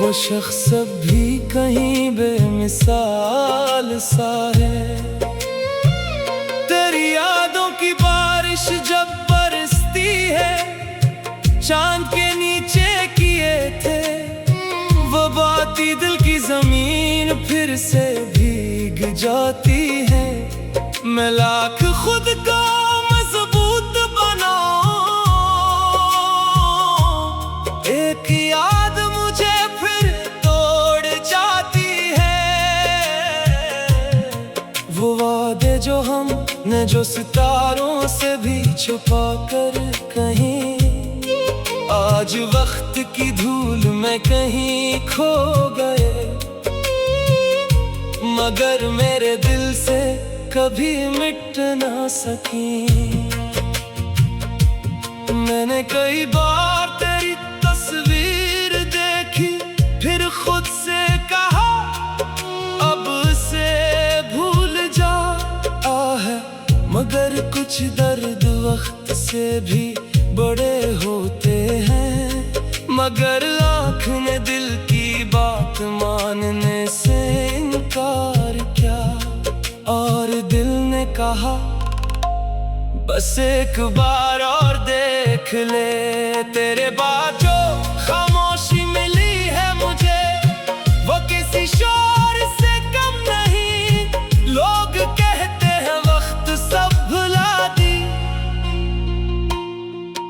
वो शख्स भी कहीं बेमिसाल सा है। तेरी यादों की बारिश जब बरसती है, चांद के नीचे किए थे वो बाती दिल की जमीन फिर से भीग जाती है। मैं लाख खुद का मजबूत बनाऊं, एक याद मुझे फिर तोड़ जाती है। वो वादे जो हमने जो सितारों से भी छुपा कर कहीं, आज वक्त की धूल में कहीं खो गए। मगर मेरे दिल से कभी मिट ना सकी। मैंने कई बार तेरी तस्वीर देखी, फिर खुद से कहा अब से भूल जा। है मगर कुछ दर्द वक्त से भी बड़े होते हैं। मगर आँख ने दिल की बात मानने से इनकार किया, और दिल ने कहा बस एक बार और देख ले। तेरे बाद जो खामोशी मिली है मुझे, वो किसी शोर से कम नहीं। लोग कहते हैं वक्त सब भुला दी।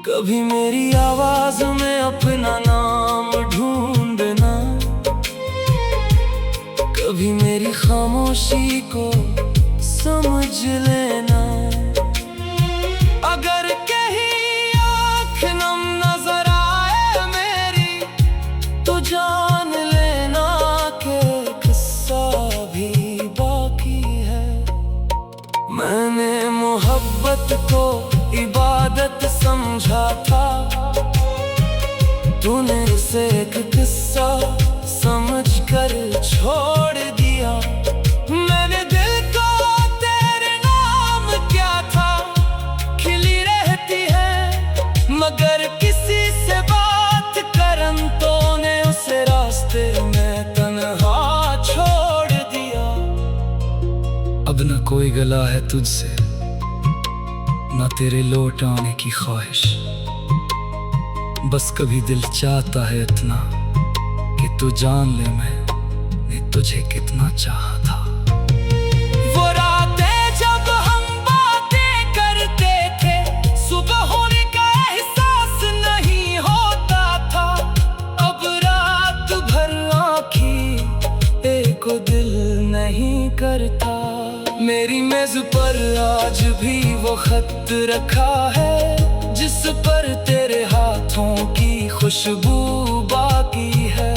कभी मेरी आवाज में अपना नाम ढूंढना, कभी मेरी खामोशी को समझ लेना। अगर कहीं आँख नम नजर आए मेरी, तो जान लेना कि किस्सा भी बाकी है। मैंने मोहब्बत को इबादत समझा था, तूने इसे एक किस्सा समझ कर छोड़ दिया। मैंने दिल को तेरे नाम क्या था खिली रहती है, मगर किसी से बात करन तो ने उसे रास्ते में तन्हा छोड़ दिया। अब न कोई गला है तुझसे, ना तेरे लौट आने की ख्वाहिश। बस कभी दिल चाहता है इतना कि तू जान ले मैंने तुझे कितना चाहा था। वो रातें जब हम बातें करते थे, सुबह होने का एहसास नहीं होता था। अब रात भर आँखें एक दिल नहीं करता। मेरी मेज पर आज भी वो खत रखा है, जिस पर तेरे हाथों की खुशबू बाकी है।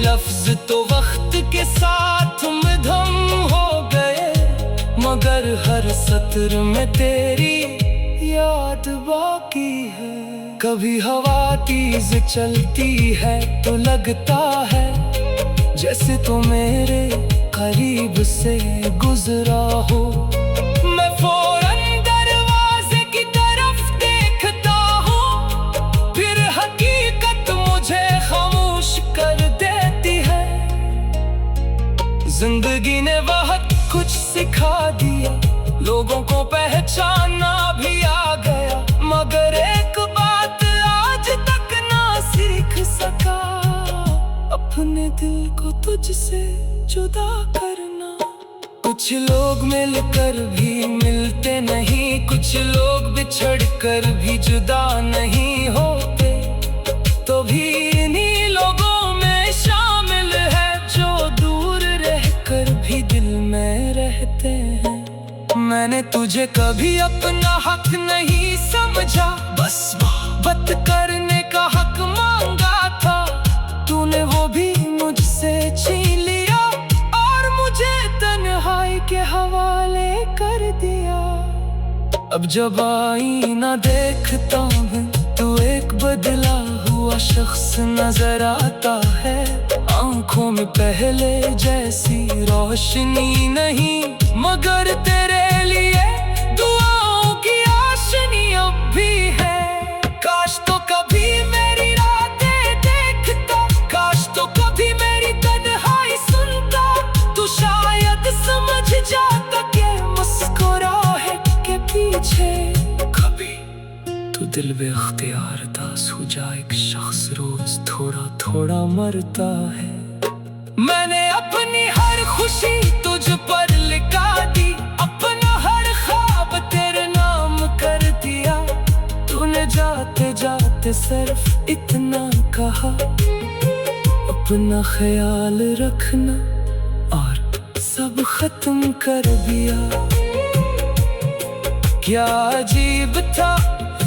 लफ्ज तो वक्त के साथ मधम हो गए, मगर हर सत्र में तेरी याद बाकी है। कभी हवा तेज चलती है तो लगता है जैसे तो मेरे करीब से गुजरा हो। मैं फौरन दरवाजे की तरफ देखता हूँ, फिर हकीकत मुझे खामोश कर देती है। जिंदगी ने बहुत कुछ सिखा दिया, लोगों को पहचानना भी आ गया, मगर एक बात आज तक ना सीख सका, अपने दिल को तुझसे जुदा करना। कुछ लोग मिलकर भी मिलते नहीं, कुछ लोग बिछड़कर भी जुदा नहीं होते। तो भी इन्हीं लोगों में शामिल है जो दूर रहकर भी दिल में रहते हैं। मैंने तुझे कभी अपना हक नहीं समझा, बस मोहब्बत करने का हक मांगा था। तूने वो भी मुझसे छीन लिया और मुझे तन्हाई के हवाले कर दिया। अब जब आईना देखता हूँ तो एक बदला हुआ शख्स नजर आता है। आंखों में पहले जैसी रोशनी नहीं, मगर तेरे लिए दुआओं की आशनी अब भी है। काश तो कभी मेरी रातें देखता, काश तो कभी दिल बेख्तियार दास हो जा एक शख्स रोज थोड़ा थोड़ा मरता है। मैंने अपनी हर खुशी तुझ पर लिखा दी, अपना हर ख्वाब तेरे नाम कर दिया। तूने जाते जाते सिर्फ इतना कहा, अपना ख्याल रखना और सब खत्म कर दिया। क्या अजीब था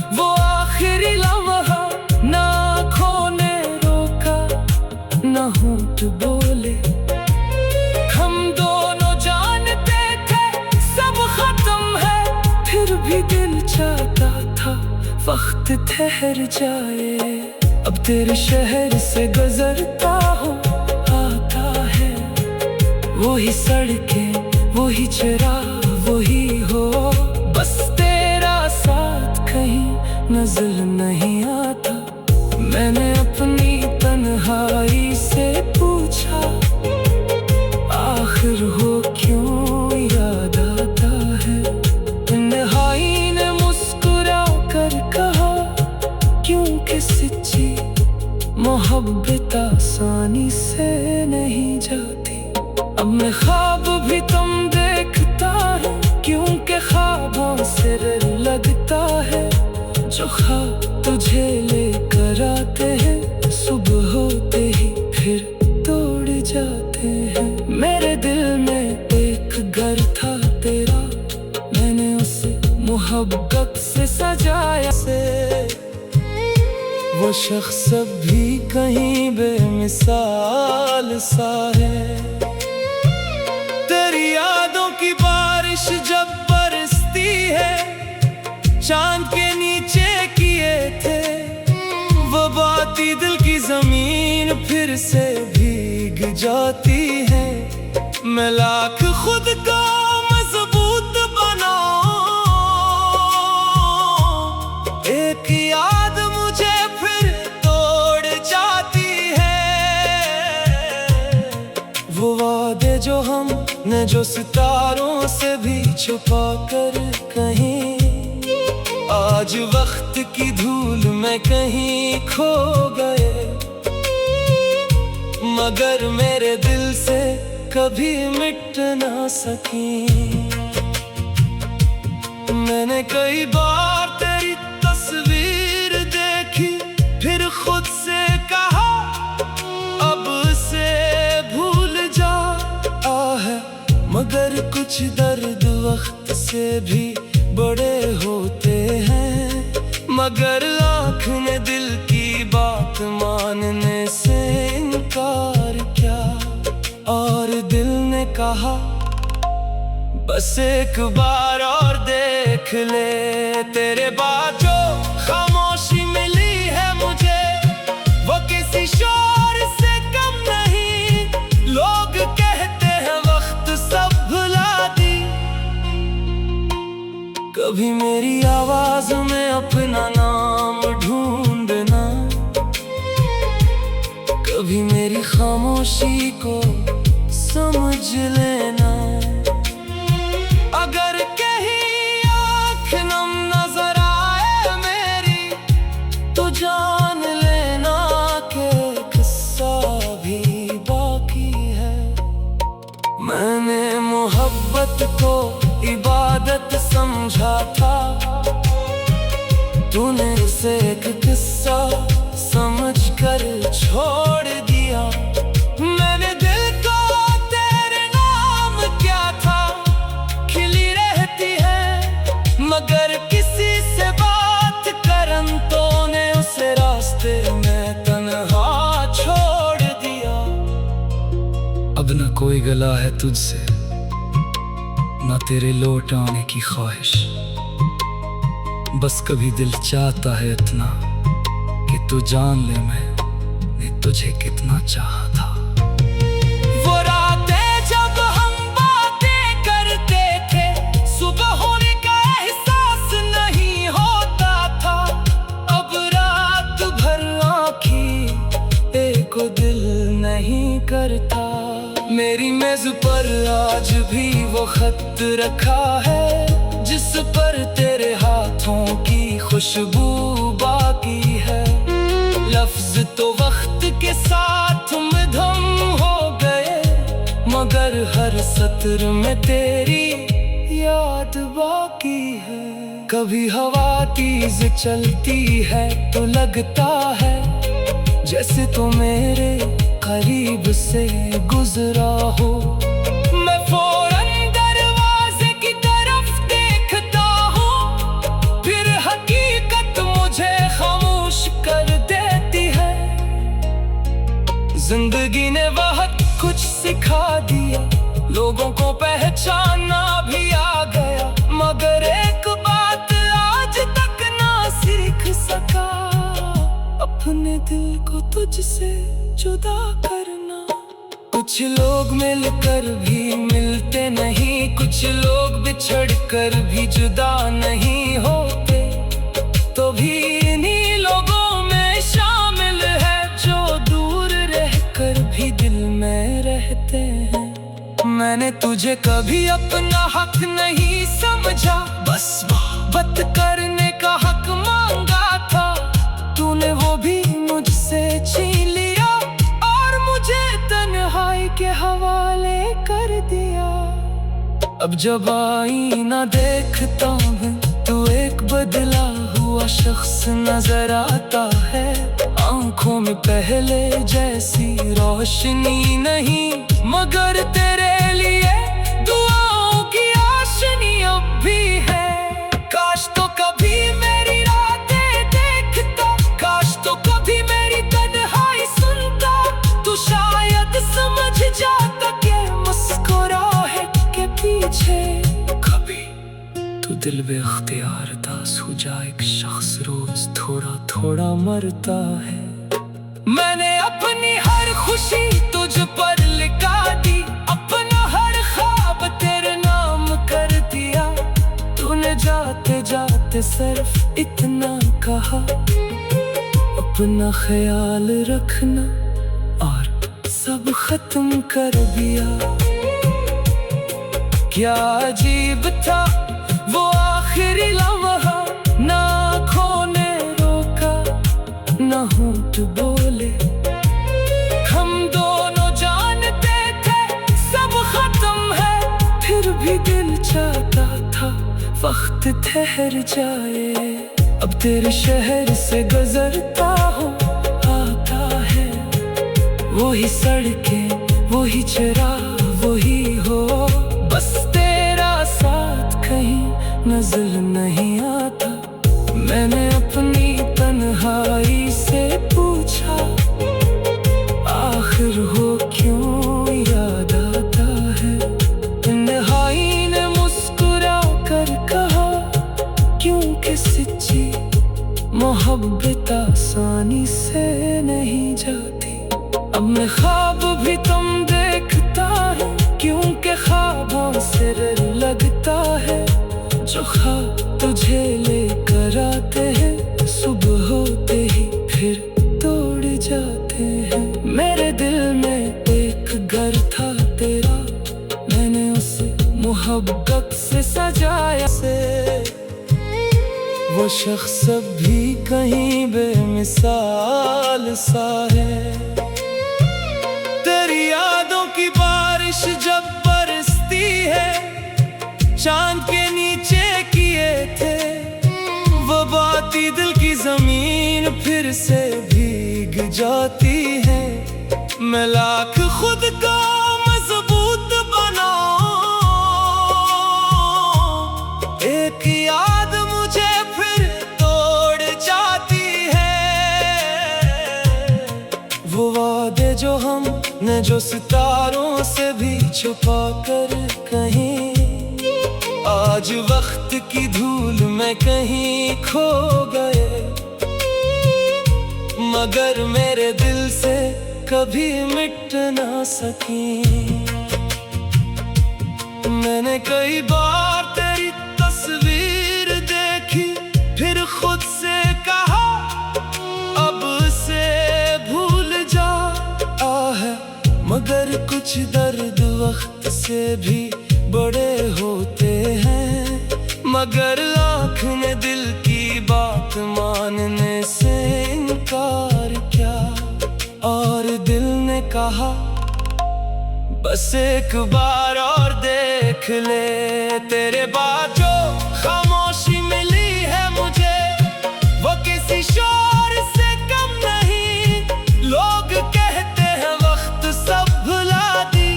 वो आखिरी लम्हा, ना आँखों ने रोका ना होंठ बोले। हम दोनों जानते थे सब खत्म है, फिर भी दिल चाहता था वक्त ठहर जाए। अब तेरे शहर से गुजरता हूँ, आता है वही सड़कें वही चिराग वही हो, बस तेरा साथ कहीं नजर नहीं आता। मैंने अपनी तन्हाई से पूछा, आखिर हो क्यों याद आता है। तन्हाई ने मुस्कुरा कर कहा, क्योंकि सच्ची मोहब्बत आसानी से नहीं जाती। अब मैं ख्वाब भी तुम देखता है, क्योंकि ख्वाबों से लगता है। जो ख्वाब तुझे लेकर आते हैं, सुबह होते ही फिर तोड़ जाते हैं। मेरे दिल में एक घर था तेरा, मैंने उसे मोहब्बत से सजाया से। वो शख्स भी कहीं बेमिसाल सा है। तेरी यादों की बारिश जब बरसती है, चांद के नीचे किए थे वो बाती दिल की जमीन फिर से भीग जाती है। मैं लाख खुद को मजबूत बनाऊं, एक याद मुझे फिर तोड़ जाती है। वो वादे जो हमने जो सितारों से भी छुपा कर कहीं, आज वक्त की धूल में कहीं खो गए। मगर मेरे दिल से कभी मिट ना सकी। मैंने कई बार तेरी तस्वीर देखी, फिर खुद से कहा अब से भूल जा। है मगर कुछ दर्द वक्त से भी बड़े होते हैं। मगर आँख ने दिल की बात मानने से इनकार किया, और दिल ने कहा बस एक बार और देख ले। तेरे बाद जो खामोशी मिली है मुझे, वो किसी शोर से कम नहीं। लोग कहते हैं वक्त सब भुला दी, कभी मेरी आवाज में अपना नाम ढूंढना, कभी मेरी खामोशी को समझ लेना। अगर कहीं आँख नम नजर आए मेरी, तो जान लेना कि किस्सा भी बाकी है। मैंने मोहब्बत को इबादत समझा था, तूने इसे एक किस्सा समझ कर छोड़ दिया। मैंने दिल को तेरे नाम क्या था, खिली रहती है मगर किसी से बात करन, तो ने उसे रास्ते में तन्हा छोड़ दिया। अब न कोई गला है तुझसे, ना तेरे लौट आने की ख्वाहिश, बस कभी दिल चाहता है इतना कि तू जान ले मैंने तुझे कितना चाहा था। वो रातें जब हम बातें करते थे, सुबह होने का एहसास नहीं होता था। अब रात भर आँखें एक दिल नहीं करता। मेरी मेज पर आज भी वो खत रखा है, जिस पर तेरे हाथों की खुशबू बाकी है। लफ्ज तो वक्त के साथ मधुम हो गए, मगर हर सत्र में तेरी याद बाकी है। कभी हवा तेज चलती है तो लगता है जैसे तो मेरे करीब से गुजरा हो। मैं फौरन दरवाजे की तरफ देखता हूँ, फिर हकीकत मुझे खामोश कर देती है। जिंदगी ने बहुत कुछ सिखा दिया, लोगों को पहचानना भी आ गया, मगर एक बात आज तक ना सीख सका, अपने दिल को तुझसे जुदा करना। कुछ लोग मिलकर भी मिलते नहीं, कुछ लोग बिछड़ कर भी जुदा नहीं होते, तो भी इन्हीं लोगों में शामिल है जो दूर रहकर भी दिल में रहते हैं। मैंने तुझे कभी अपना हक नहीं समझा, बस मोहब्बत करने का हक मांगा था। तूने वो भी मुझसे छीन लिया और मुझे तन्हाई के हवाले कर दिया। अब जब आईना देखता हूँ तो एक बदला हुआ शख्स नजर आता है। आंखों में पहले जैसी रोशनी नहीं, मगर तेरे लिए दुआओं की रोशनी अब भी है। काश तो कभी मेरी रातें देखता, काश तो कभी मेरी तन्हाई सुनता, तू शायद समझ जाता कि मुस्कुराहट के पीछे कभी तू दिल बेख्तियार दास हो जा। एक शख्स रोज थोड़ा थोड़ा मरता है। मैंने अपनी हर खुशी तुझ पर लिखा दी, अपना हर ख्वाब तेरे नाम कर दिया। तूने जाते जाते सिर्फ इतना कहा, अपना ख्याल रखना, और सब खत्म कर दिया। क्या अजीब था वो आखिरी लम्हा, ना आँखों ने रोका ना होंठ बोले। हम दोनों जानते थे सब खत्म है, फिर भी दिल चाहता था वक्त ठहर जाए। अब तेरे शहर से गुजरता हूँ, आता है वही सड़कें वही चिराग वही हो, बस तेरा साथ कहीं नजर नहीं आता। मैंने अपनी तन्हाई से पूछा, आखिर हो क्यों याद आता है। तन्हाई ने मुस्कुरा कर कहा, क्योंकि सच्ची मोहब्बत आसानी से नहीं जाती। अब मैं ख्वाब भी तुम देखता है, क्योंकि ख्वाबों से डर लगता है। जो ख्वाब तुझे लेकर आते हैं, सुबह होते ही फिर तोड़ जाते हैं। मेरे दिल में एक घर था तेरा, मैंने उसे मोहब्बत से सजाया से। वो शख्स भी कहीं बेमिसाल सा है। तेरी यादों की बारिश जब बरसती है, चांद के नीचे किए थे वो बाती दिल की जमीन फिर से भीग जाती है। मैं लाख खुद को मजबूत बनाऊं, एक याद मुझे फिर तोड़ जाती है। वो वादे जो हमने जो सितारों से भी छुपा कर कहीं, आज वक्त की धूल में कहीं खो गए, मगर मेरे दिल से कभी मिट ना सकी। मैंने कई बार तेरी तस्वीर देखी, फिर खुद से कहा अब से भूल जा। है मगर कुछ दर्द वक्त से भी बड़े होते हैं, और दिल ने कहा बस एक बार और देख ले। तेरे बाद जो खामोशी मिली है मुझे, वो किसी शोर से कम नहीं। लोग कहते हैं वक्त सब भुला दी,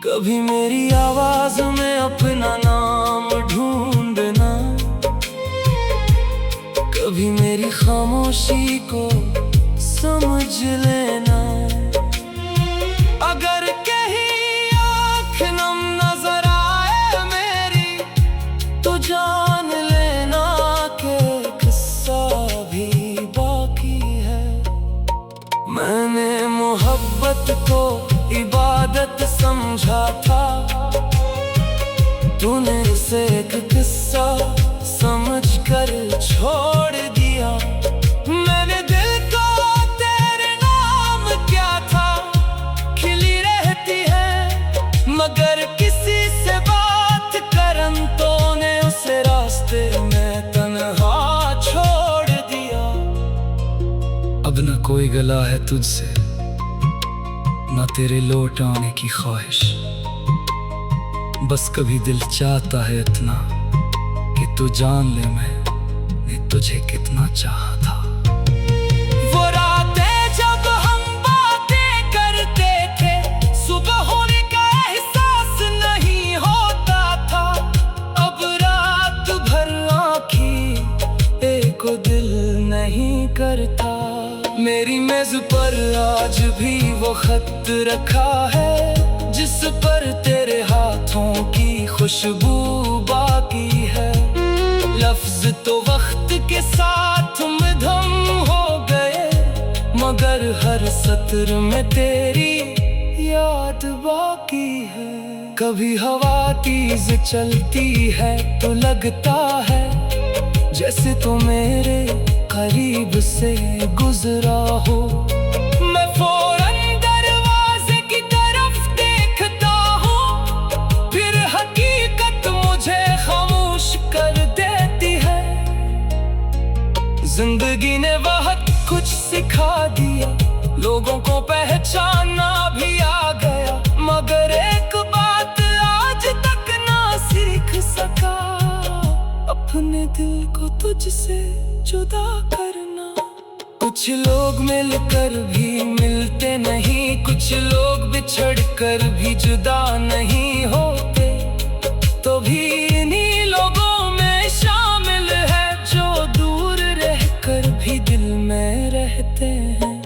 कभी मेरी आवाज में अपना नाम ढूंढना, कभी मेरी खामोशी को समझ लेना। अगर कहीं आँख नम नजर आए मेरी, तो जान लेना कि किस्सा भी बाकी है। मैंने मोहब्बत को इबादत समझा था, तूने इसे एक किस्सा समझ कर छोड़ दिया। मैंने दिल को तेरे नाम क्या था, खिली रहती है मगर किसी से बात करन, तो ने उसे रास्ते में तन्हा छोड़ दिया। अब न कोई गला है तुझसे, न तेरे लौट आने की ख्वाहिश, बस कभी दिल चाहता है इतना कि तू जान ले मैंने तुझे कितना चाहा था। वो रातें जब हम बातें करते थे, सुबह होने का एहसास नहीं होता था। अब रात भर आँखें एक दिल नहीं करता। मेरी मेज पर आज भी वो खत रखा है, जिस पर तेरे हाथों की खुशबू बाकी है। लफ्ज तो वक्त के साथ मधुम हो गए, मगर हर सत्र में तेरी याद बाकी है। कभी हवा तेज चलती है तो लगता है जैसे तो मेरे करीब से गुजरा हो। मैं फौरन दरवाजे की तरफ देखता हूँ, फिर हकीकत मुझे खामोश कर देती है। जिंदगी ने बहुत कुछ सिखा दिया, लोगों को पहचानना भी आ गया, मगर एक बात आज तक ना सीख सका, अपने दिल को तुझसे जुदा करना। कुछ लोग मिलकर भी मिलते नहीं, कुछ लोग बिछड़ कर भी जुदा नहीं होते, तो भी इन्हीं लोगों में शामिल है जो दूर रहकर भी दिल में रहते हैं।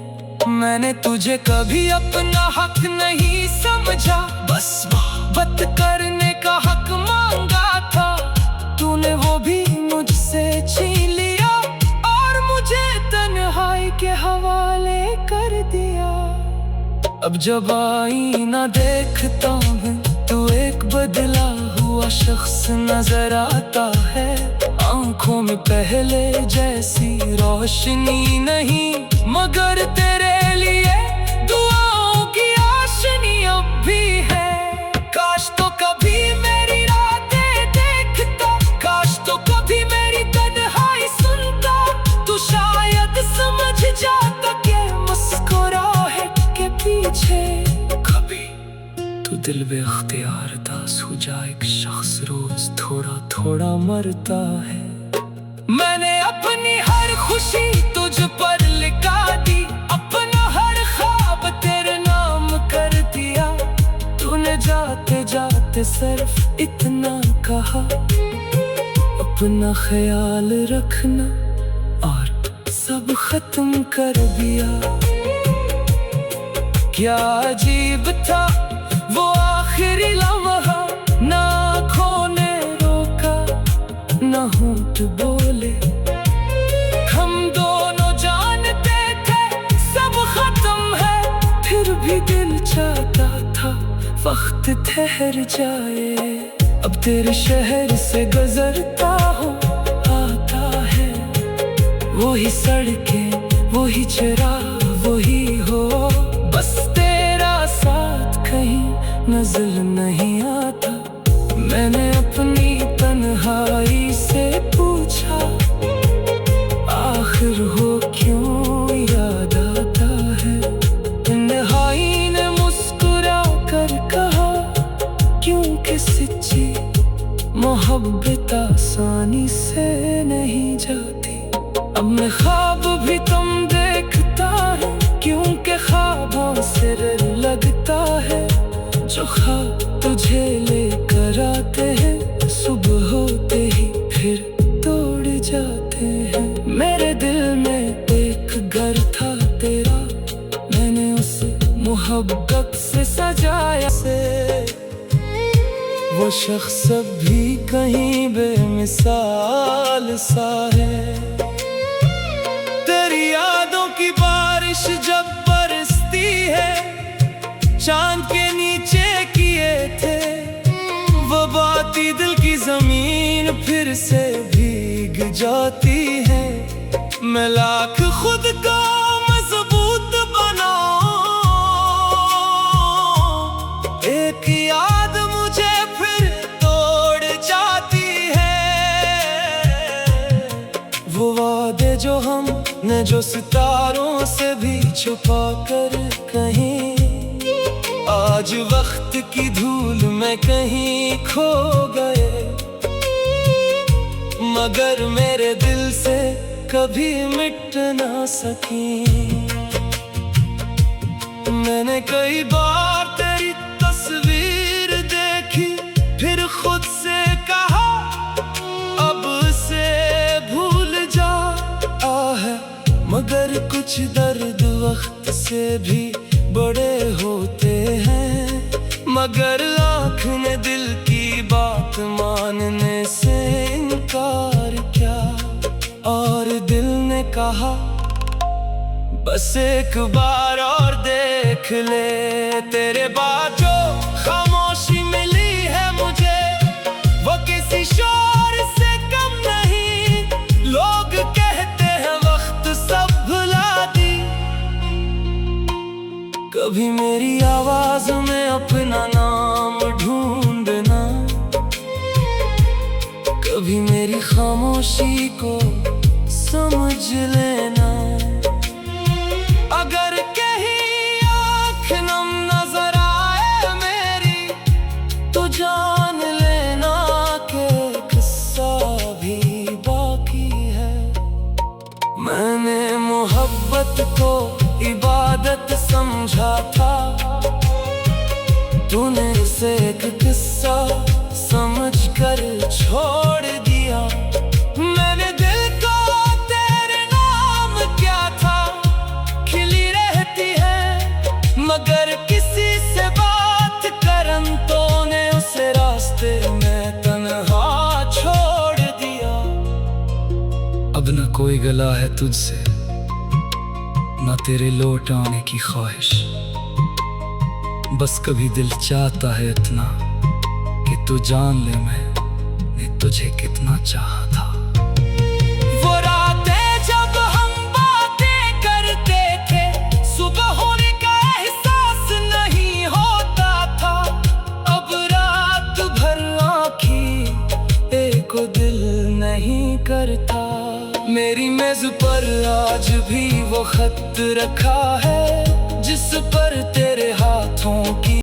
मैंने तुझे कभी अपना हक नहीं समझा, बस मोहब्बत करने का हक मांगा था। तूने वो भी मुझसे छीन लिया और मुझे तन्हाई के हवाले कर दिया। अब जब आईना देखता हूँ तो एक बदला हुआ शख्स नजर आता है। आंखों में पहले जैसी रोशनी नहीं, मगर तेरे लिए दुआओं की रोशनी अब भी है। काश तो कभी मेरी रातें देखता, काश तो कभी मेरी तन्हाई सुनता, तू शायद समझ जाता कि मुस्कुराहट के पीछे कभी तू दिल बेख्तियार दास हो जाए। एक शख्स रोज थोड़ा थोड़ा मरता है। मैंने अपनी हर खुशी तुझ पर लिखा दी, अपना हर ख्वाब तेरे नाम कर दिया। तूने जाते जाते सिर्फ इतना कहा, अपना ख्याल रखना, और सब खत्म कर दिया। क्या अजीब था वो आखिरी लम्हा, ना आँखों ने रोका ना होंठ बोले। हम दोनों जानते थे सब खत्म है, फिर भी दिल चाहता था वक्त ठहर जाए। अब तेरे शहर से गुजरता हूँ, आता है वही सड़कें वही चिराग वही हो, बस तेरा साथ कहीं नजर नहीं आता। मैंने अपनी तन्हाई से पूछा, आखिर हो क्यों याद शख्स भी कहीं बेमिसाल सा है। तेरी यादों की बारिश जब बरसती है, चांद के नीचे किए थे वो बाती दिल की जमीन फिर से भीग जाती है। मैं लाख खुद को मजबूत बनाऊं, एक याद मुझे फिर तोड़ जाती है। वो वादे जो हमने जो सितारों से भी छुपा कर कहीं, आज वक्त की धूल में कहीं खो गए। मगर मेरे दिल से कभी मिट ना सकी। मैंने कई बार तेरी तस्वीर देखी, फिर खुद से कहा अब से भूल जा। है मगर कुछ दर्द वक्त से भी बड़े होते हैं। मगर आँख ने दिल की बात मानने से इनकार किया, और दिल ने कहा बस एक बार और देख ले। तेरे बाद जो खामोशी मिली है मुझे, वो किसी शोर से कम नहीं। लोग कहते हैं वक्त सब भुला दी, कभी मेरी आवाज में अपना नाम ढूंढना, कभी मेरी खामोशी को समझ लेना। अगर कहीं आँख नम नजर आए मेरी, तो जान लेना कि किस्सा भी बाकी है। मैंने मोहब्बत को इबादत समझा था, तूने इसे एक किस्सा समझ कर छोड़ दिया। मैंने दिल को तेरे नाम क्या था खिली रहती है, मगर किसी से बात करन तो ने उसे रास्ते में तन्हा छोड़ दिया। अब न कोई गला है तुझसे, ना तेरे लौट आने की ख्वाहिश। बस कभी दिल चाहता है इतना कि तू जान ले मैंने तुझे कितना चाहा था। वो रातें जब हम बातें करते थे, सुबह होने का एहसास नहीं होता था। अब रात भर आँखें एक दिल नहीं करता। मेरी मेज पर आज भी वो खत रखा है, जिस पर तेरे हाथों की